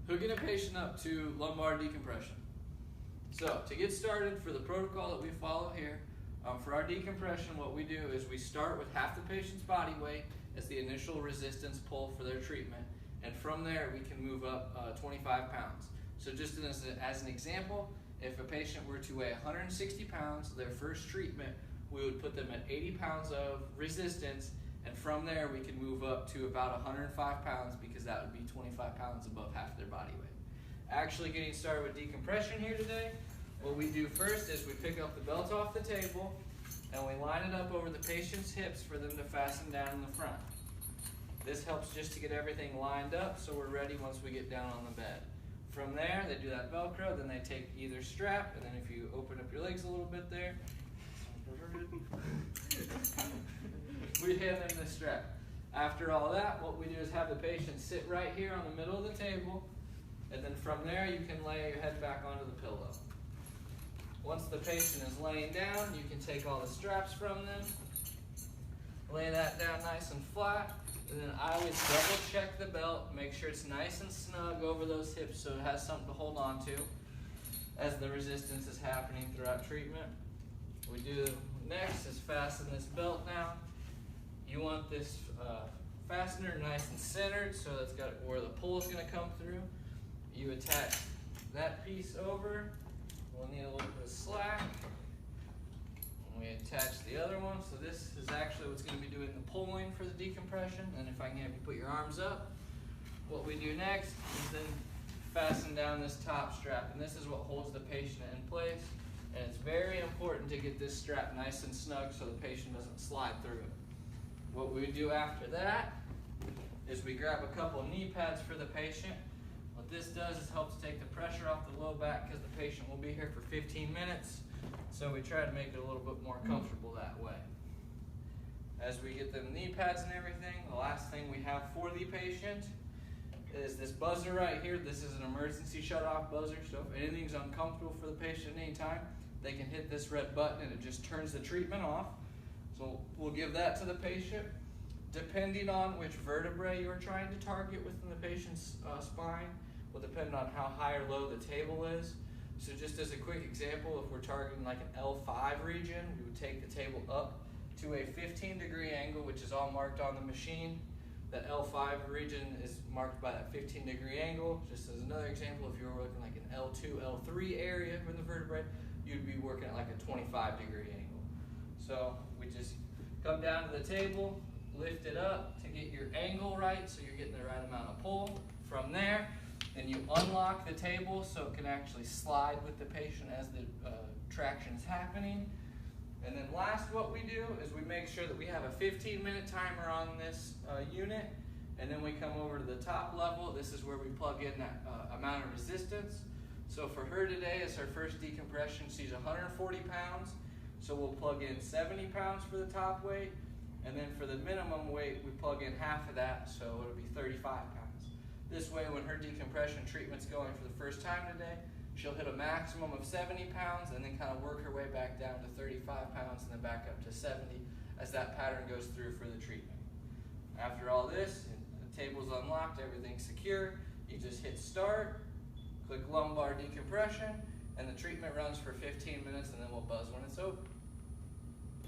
Hooking a patient up to lumbar decompression. So to get started, for the protocol that we follow here, for our decompression, what we do is we start with half the patient's body weight as the initial resistance pull for their treatment, and from there we can move up 25 pounds. So just as an example, if a patient were to weigh 160 pounds, their first treatment, we would put them at 80 pounds of resistance, and from there we can move up to about 105 pounds because that would be 25 pounds above half their body weight. Actually getting started with decompression here today, what we do first is we pick up the belt off the table and we line it up over the patient's hips for them to fasten down in the front. This helps just to get everything lined up so we're ready once we get down on the bed. From there, they do that Velcro, then they take either strap, and then if you open up your legs a little bit there, we hand them the strap. After all that, what we do is have the patient sit right here on the middle of the table, and then from there you can lay your head back onto the pillow. Once the patient is laying down, you can take all the straps from them, lay that down nice and flat, and then I always double check the belt, make sure it's nice and snug over those hips so it has something to hold on to as the resistance is happening throughout treatment. What we do next is fasten this belt down. You want this fastener nice and centered so that's got where the pull is going to come through. You attach that piece over. We'll need a little bit of slack. And we attach the other one. So this is actually what's going to be doing the pulling for the decompression. And if I can have you put your arms up, what we do next is then fasten down this top strap. And this is what holds the patient in place. And it's very important to get this strap nice and snug so the patient doesn't slide through it. What we do after that is we grab a couple of knee pads for the patient. What this does is helps take the pressure off the low back because the patient will be here for 15 minutes. So we try to make it a little bit more comfortable that way. As we get them knee pads and everything, the last thing we have for the patient is this buzzer right here. This is an emergency shut-off buzzer, so if anything's uncomfortable for the patient at any time, they can hit this red button and it just turns the treatment off. So we'll give that to the patient. Depending on which vertebrae you're trying to target within the patient's spine will depend on how high or low the table is. So just as a quick example, if we're targeting like an L5 region, we would take the table up to a 15-degree angle, which is all marked on the machine. That L5 region is marked by that 15-degree angle. Just as another example, if you were working like an L2, L3 area for the vertebrae, you'd be working at like a 25-degree angle. So we just come down to the table, lift it up to get your angle right so you're getting the right amount of pull. From there, then you unlock the table so it can actually slide with the patient as the traction is happening. And then last, what we do is we make sure that we have a 15-minute timer on this unit, and then we come over to the top level. This is where we plug in that amount of resistance. So for her today, it's her first decompression. She's 140 pounds, so we'll plug in 70 pounds for the top weight, and then for the minimum weight, we plug in half of that, so it'll be 35 pounds. This way, when her decompression treatment's going for the first time today, she'll hit a maximum of 70 pounds and then kind of work her way back down to 35 pounds and then back up to 70 as that pattern goes through for the treatment. After all this, the table's unlocked, everything's secure, you just hit start, click lumbar decompression, and the treatment runs for 15 minutes and then we'll buzz when it's over.